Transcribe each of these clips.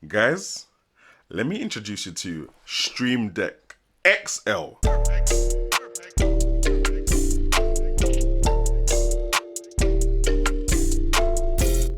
Guys, let me introduce you to Stream Deck XL.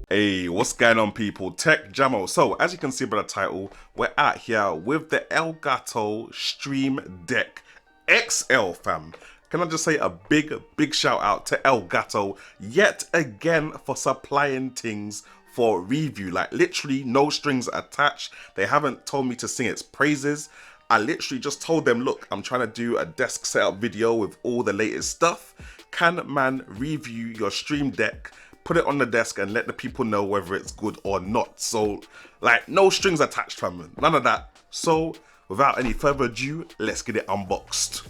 Hey, what's going on, people? Tech Jamo. So, as you can see by the title, we're out here with the Elgato Stream Deck XL, fam. Can I just say a big shout out to Elgato yet again for supplying things for review. Like, literally no strings attached. They haven't told me to sing its praises. I literally just told them, look, I'm trying to do a desk setup video with all the latest stuff. Can man review your Stream Deck, put it on the desk and let the people know whether it's good or not? So, like, no strings attached, fam. None of that. So, without any further ado, let's get it unboxed.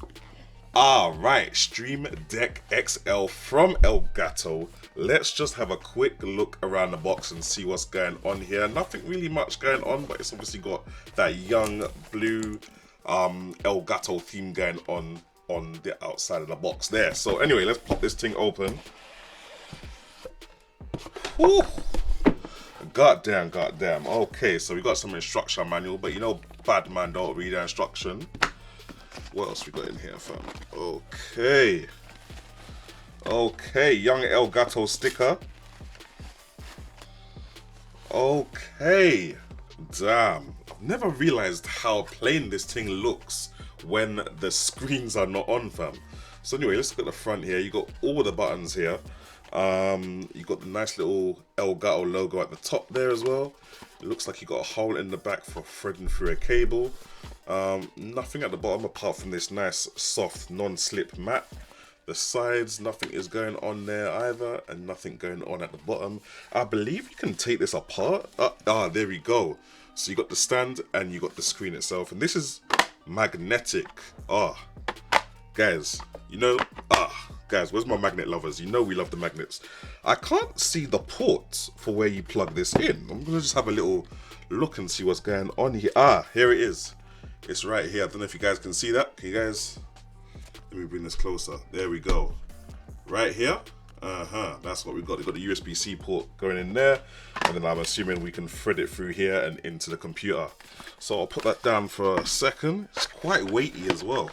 Alright, Stream Deck XL from Elgato. Let's just have a quick look around the box and see what's going on here. Nothing really much going on, but it's obviously got that young blue Elgato theme going on the outside of the box there. So anyway, let's pop this thing open. Whew. Goddamn. Okay, so we got some instruction manual, but you know bad man don't read the instruction. What else we got in here, fam? Okay, young Elgato sticker. Okay, damn. I've never realized how plain this thing looks when the screens are not on, fam. So anyway, let's look at the front here. You got all the buttons here. You got the nice little Elgato logo at the top there as well. It looks like you got a hole in the back for threading through a cable. Nothing at the bottom apart from this nice soft non-slip mat. The sides, nothing is going on there either, and nothing going on at the bottom. I believe you can take this apart. There we go. So you got the stand and you got the screen itself, and this is magnetic. Guys, you know, guys, where's my magnet lovers? You know we love the magnets. I can't see the ports for where you plug this in. I'm gonna just have a little look and see what's going on here. Here it is. It's right here. I don't know if you guys can see that. Can you guys? Let me bring this closer. There we go. Right here. That's what we've got. We've got the USB-C port going in there, and then I'm assuming we can thread it through here and into the computer. So I'll put that down for a second. It's quite weighty as well.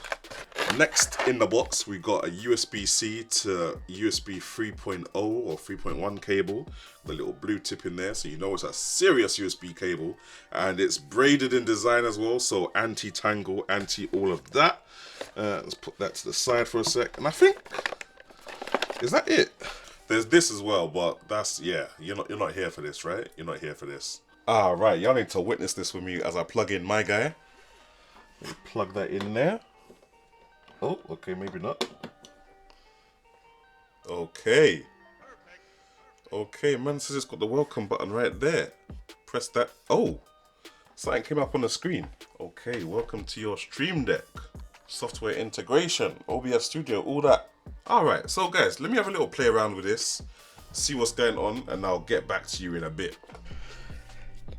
Next in the box, we got a USB-C to USB 3.0 or 3.1 cable, the little blue tip in there, so you know it's a serious USB cable, and it's braided in design as well, so anti-tangle, anti all of that. Let's put that to the side for a sec, and I think, is that it? There's this as well, but that's, yeah, you're not here for this, right? You're not here for this. Right, y'all need to witness this with me as I plug in my guy. Let me plug that in there. Oh, okay, maybe not. Okay, man says it's got the welcome button right there. Press that. Oh, something came up on the screen. Okay, welcome to your Stream Deck. Software integration, OBS Studio, all that. Alright, so guys, let me have a little play around with this, see what's going on, and I'll get back to you in a bit.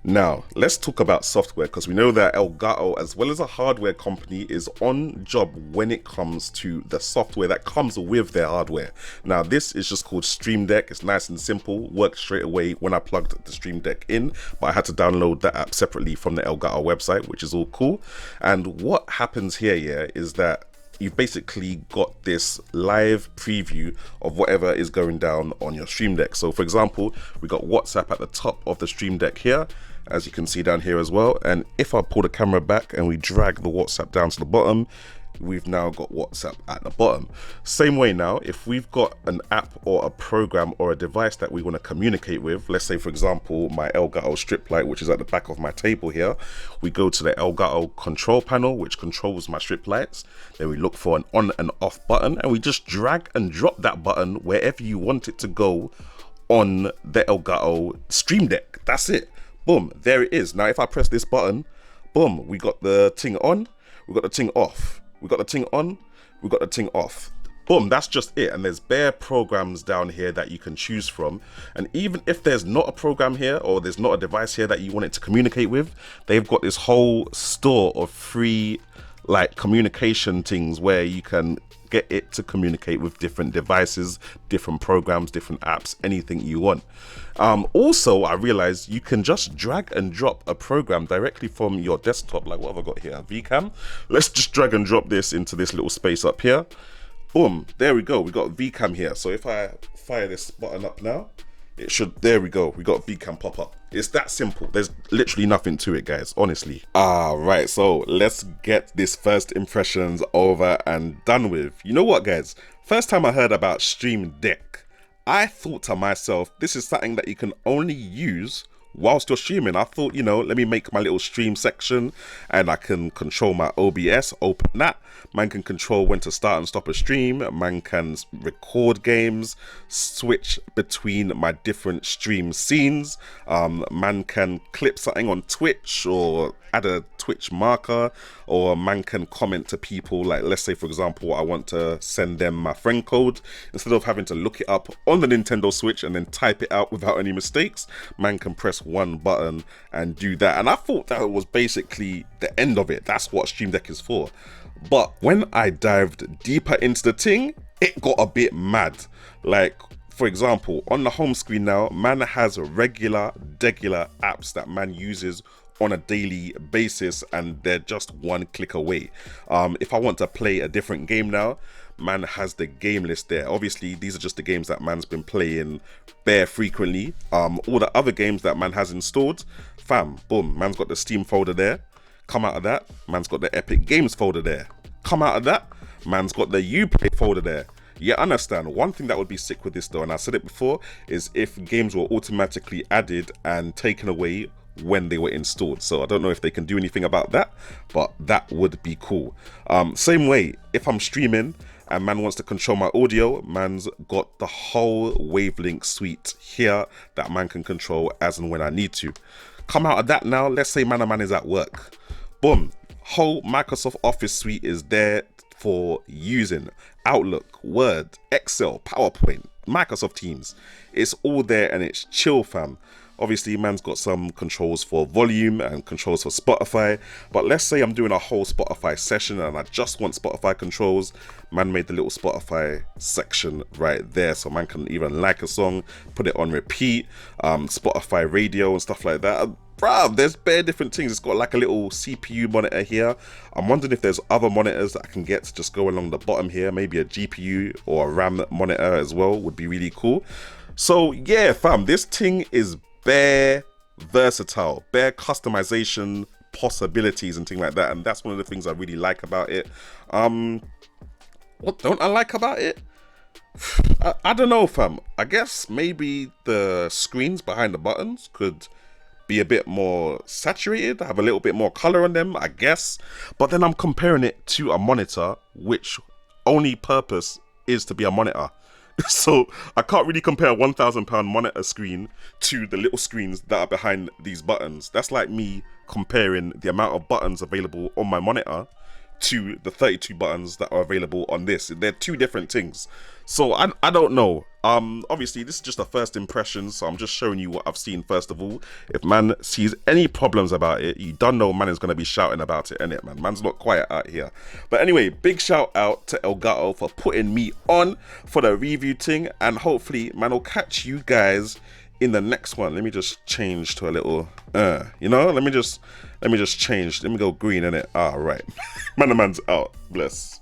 Now, let's talk about software, because we know that Elgato, as well as a hardware company, is on job when it comes to the software that comes with their hardware. Now, this is just called Stream Deck. It's nice and simple, worked straight away when I plugged the Stream Deck in, but I had to download that app separately from the Elgato website, which is all cool. And what happens here, yeah, is that you've basically got this live preview of whatever is going down on your Stream Deck. So for example, we got WhatsApp at the top of the Stream Deck here, as you can see down here as well. And if I pull the camera back and we drag the WhatsApp down to the bottom, we've now got WhatsApp at the bottom. Same way now, if we've got an app or a program or a device that we want to communicate with, let's say for example my Elgato strip light, which is at the back of my table here, we go to the Elgato control panel, which controls my strip lights. Then we look for an on and off button, and we just drag and drop that button wherever you want it to go on the Elgato Stream Deck. That's it. Boom, there it is. Now if I press this button, boom, we got the ting on, we got the ting off. We got the ting on, we got the ting off. Boom, that's just it. And there's bare programs down here that you can choose from. And even if there's not a program here, or there's not a device here that you want it to communicate with, they've got this whole store of free like communication things where you can get it to communicate with different devices, different programs, different apps, anything you want. Also, I realized you can just drag and drop a program directly from your desktop. Like, what have I got here? VCam. Let's just drag and drop this into this little space up here. Boom, there we go. We got VCam here. So if I fire this button up now, it should, there we go. We got VCam pop up. It's that simple. There's literally nothing to it, guys, honestly. Right, so let's get this first impressions over and done with. You know what, guys? First time I heard about Stream Deck, I thought to myself, this is something that you can only use whilst you're streaming. I thought, you know, let me make my little stream section and I can control my OBS, open that. Man can control when to start and stop a stream. Man can record games, switch between my different stream scenes. Man can clip something on Twitch or add a Twitch marker, or man can comment to people. Like, let's say for example, I want to send them my friend code. Instead of having to look it up on the Nintendo Switch and then type it out without any mistakes, man can press one button and do that. And I thought that was basically the end of it. That's what Stream Deck is for. But when I dived deeper into the thing, it got a bit mad. Like, for example, on the home screen now, man has regular apps that man uses on a daily basis, and they're just one click away. If I want to play a different game now, man has the game list there. Obviously, these are just the games that man's been playing bare frequently. All the other games that man has installed, fam, boom, man's got the Steam folder there. Come out of that, man's got the Epic Games folder there. Come out of that, man's got the Uplay folder there. Yeah, understand. One thing that would be sick with this though, and I said it before, is if games were automatically added and taken away when they were installed. So I don't know if they can do anything about that, but that would be cool. Same way, if I'm streaming and man wants to control my audio, man's got the whole wavelength suite here that man can control as and when I need to. Come out of that now, let's say man is at work. Boom, whole Microsoft Office suite is there for using. Outlook, Word, Excel, PowerPoint, Microsoft Teams. It's all there and it's chill, fam. Obviously, man's got some controls for volume and controls for Spotify. But let's say I'm doing a whole Spotify session and I just want Spotify controls. Man made the little Spotify section right there. So man can even like a song, put it on repeat, Spotify radio and stuff like that. Bruv, there's bare different things. It's got like a little CPU monitor here. I'm wondering if there's other monitors that I can get to just go along the bottom here. Maybe a GPU or a RAM monitor as well would be really cool. So yeah, fam, this thing is bare versatile, bare customization possibilities and things like that. And that's one of the things I really like about it. What don't I like about it? I don't know, fam. I guess maybe the screens behind the buttons could be a bit more saturated, have a little bit more color on them, I guess. But then I'm comparing it to a monitor, which only purpose is to be a monitor. So I can't really compare a £1,000 monitor screen to the little screens that are behind these buttons. That's like me comparing the amount of buttons available on my monitor to the 32 buttons that are available on this. They're two different things. So I don't know. Obviously this is just a first impression, so I'm just showing you what I've seen first of all. If man sees any problems about it, you don't know man is going to be shouting about it, innit, man? Man's not quiet out here. But anyway, big shout out to Elgato for putting me on for the review thing, and hopefully man will catch you guys in the next one. Let me just change to a little you know, let me just change, let me go green, innit. All right. Man's out. Bless.